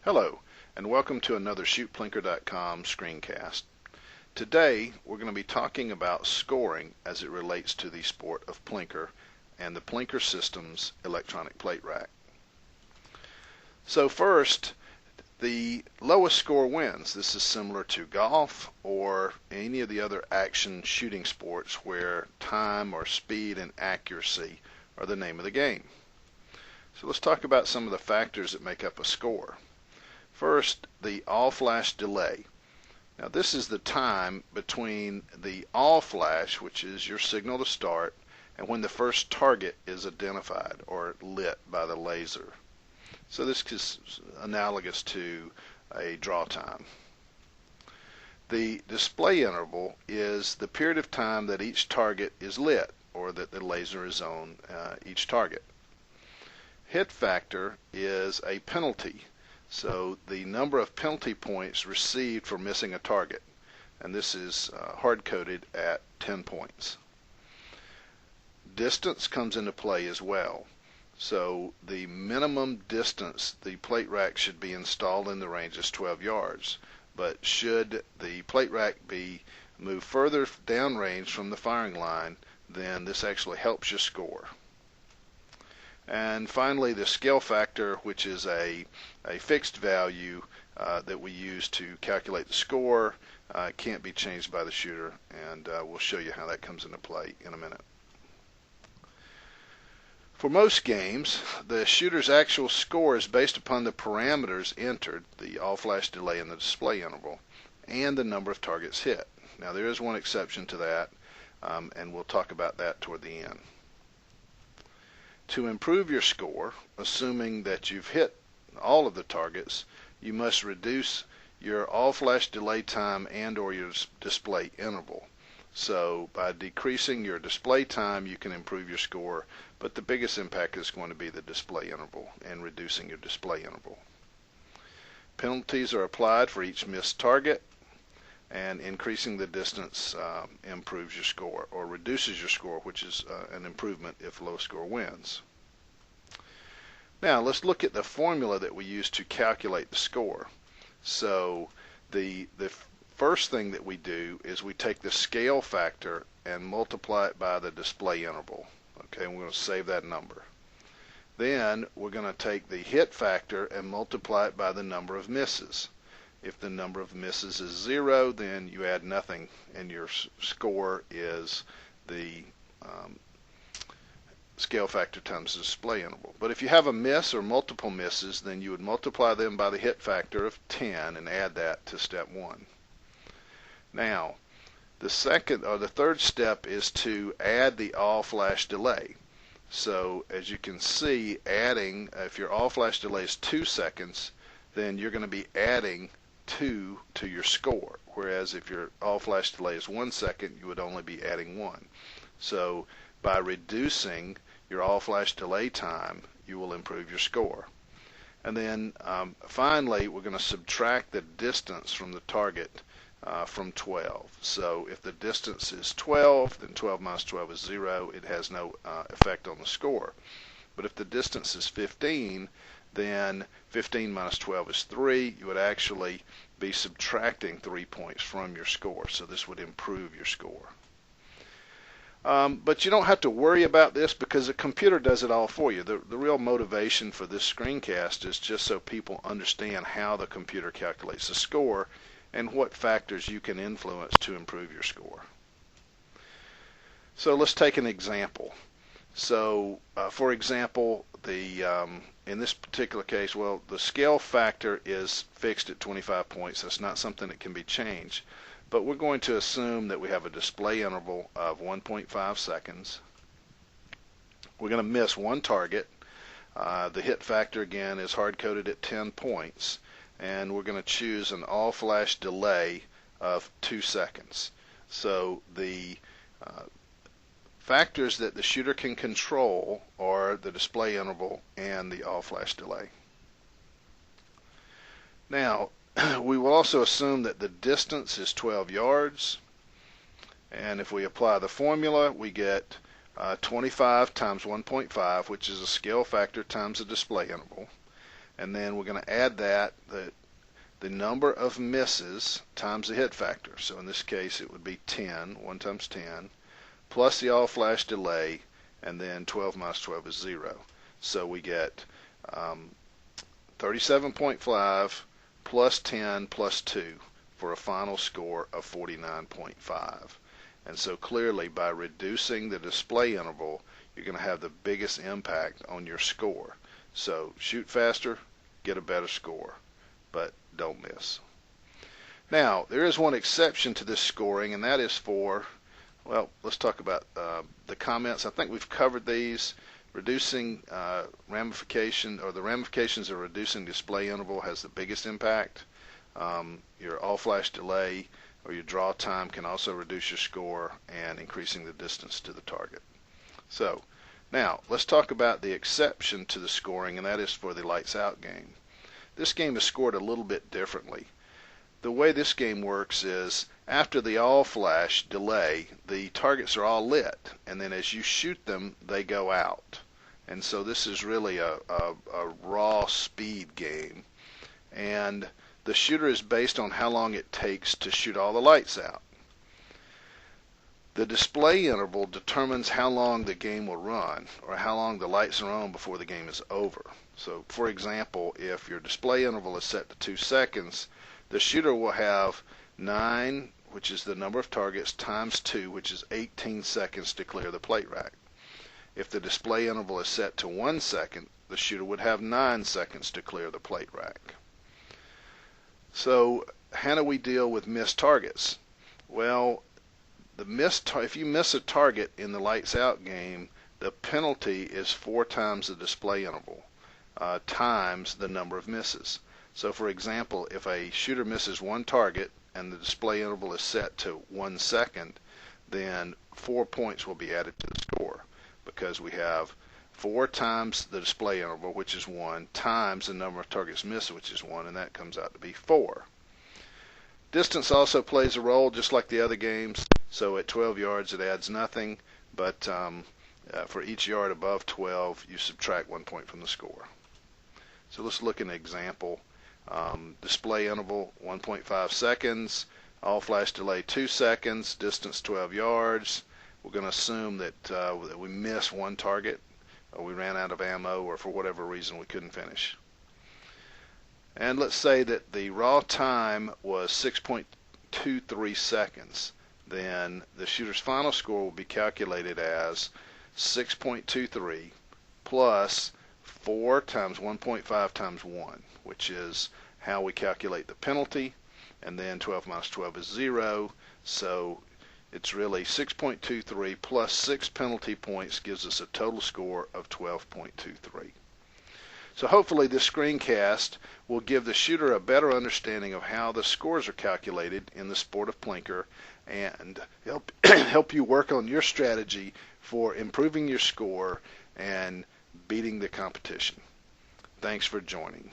Hello, and welcome to another ShootPlinker.com screencast. Today, we're going to be talking about scoring as it relates to the Sport of Plinker and the Plinker Systems electronic plate rack. So first, the lowest score wins. This is similar to golf or any of the other action shooting sports where time or speed and accuracy are the name of the game. So let's talk about some of the factors that make up a score. First, the all-flash delay. Now this is the time between the all-flash, which is your signal to start, and when the first target is identified or lit by the laser. So this is analogous to a draw time. The display interval is the period of time that each target is lit, or that the laser is on each target. Hit factor is a penalty. So the number of penalty points received for missing a target, and this is hard-coded at 10 points. Distance comes into play as well. So the minimum distance the plate rack should be installed in the range is 12 yards. But should the plate rack be moved further downrange from the firing line, then this actually helps you score. And finally, the scale factor, which is a fixed value that we use to calculate the score, can't be changed by the shooter, and we'll show you how that comes into play in a minute. For most games, the shooter's actual score is based upon the parameters entered, the all-flash delay and the display interval, and the number of targets hit. Now there is one exception to that, and we'll talk about that toward the end. To improve your score, assuming that you've hit all of the targets, you must reduce your all-flash delay time and or your display interval. So by decreasing your display time, you can improve your score, but the biggest impact is going to be the display interval and reducing your display interval. Penalties are applied for each missed target, and increasing the distance improves your score or reduces your score, which is an improvement if low score wins. Now let's look at the formula that we use to calculate the score. So the first thing that we do is we take the scale factor and multiply it by the display interval. Okay, we're going to save that number. Then we're going to take the hit factor and multiply it by the number of misses. If the number of misses is 0, then you add nothing, and your score is the scale factor times the display interval. But if you have a miss or multiple misses, then you would multiply them by the hit factor of 10 and add that to step 1. Now, the third step is to add the all-flash delay. So as you can see, adding, if your all-flash delay is 2 seconds, then you're going to be adding 2 to your score, whereas if your all-flash delay is 1 second, you would only be adding 1. So by reducing your all-flash delay time, you will improve your score. And then finally, we're going to subtract the distance from the target from 12. So if the distance is 12, then 12 minus 12 is 0. It has no effect on the score. But if the distance is 15, then 15 minus 12 is 3. You would actually be subtracting 3 points from your score. So this would improve your score. But you don't have to worry about this because the computer does it all for you. The real motivation for this screencast is just so people understand how the computer calculates the score and what factors you can influence to improve your score. So let's take an example. So for example, in this particular case, well, the scale factor is fixed at 25 points. That's not something that can be changed. But we're going to assume that we have a display interval of 1.5 seconds. We're going to miss one target. The hit factor, again, is hard-coded at 10 points. And we're going to choose an all-flash delay of 2 seconds. So the factors that the shooter can control are the display interval and the all-flash delay. Now, we will also assume that the distance is 12 yards, and if we apply the formula, we get 25 times 1.5, which is a scale factor times the display interval. and then we're going to add that the number of misses times the hit factor. So in this case it would be 10, 1 times 10, plus the all flash delay, and then 12 minus 12 is 0. So we get 37.5 plus 10 plus 2 for a final score of 49.5. And so clearly by reducing the display interval, you're going to have the biggest impact on your score. So shoot faster, get a better score, but don't miss. Now, there is one exception to this scoring, and that is for, well, let's talk about the comments. I think we've covered these. Reducing ramification, or the ramifications of reducing display interval has the biggest impact. Your all flash delay or your draw time can also reduce your score, and increasing the distance to the target. So now let's talk about the exception to the scoring, and that is for the lights out game. This game is scored a little bit differently. The way this game works is after the all flash delay, the targets are all lit, and then as you shoot them they go out. And so this is really a raw speed game, and the shooter is based on how long it takes to shoot all the lights out. The display interval determines how long the game will run, or how long the lights are on before the game is over. So for example, if your display interval is set to 2 seconds, the shooter will have 9, which is the number of targets, times 2, which is 18 seconds to clear the plate rack. If the display interval is set to 1 second, the shooter would have 9 seconds to clear the plate rack. So how do we deal with missed targets? Well, if you miss a target in the lights out game, the penalty is 4 times the display interval times the number of misses. So for example, if a shooter misses 1 target and the display interval is set to 1 second, then 4 points will be added to the score, because we have 4 times the display interval, which is 1, times the number of targets missed, which is 1, and that comes out to be 4. Distance also plays a role, just like the other games. So at 12 yards it adds nothing, but for each yard above 12 you subtract 1 point from the score. So let's look at an example. Display interval 1.5 seconds, all flash delay 2 seconds, distance 12 yards. We're going to assume that we miss 1 target, or we ran out of ammo, or for whatever reason we couldn't finish. And let's say that the raw time was 6.23 seconds. Then the shooter's final score will be calculated as 6.23 plus 4 times 1.5 times 1, which is how we calculate the penalty, and then 12 minus 12 is 0, so it's really 6.23 plus 6 penalty points gives us a total score of 12.23. So hopefully this screencast will give the shooter a better understanding of how the scores are calculated in the Sport of Plinker, and help you work on your strategy for improving your score and beating the competition. Thanks for joining.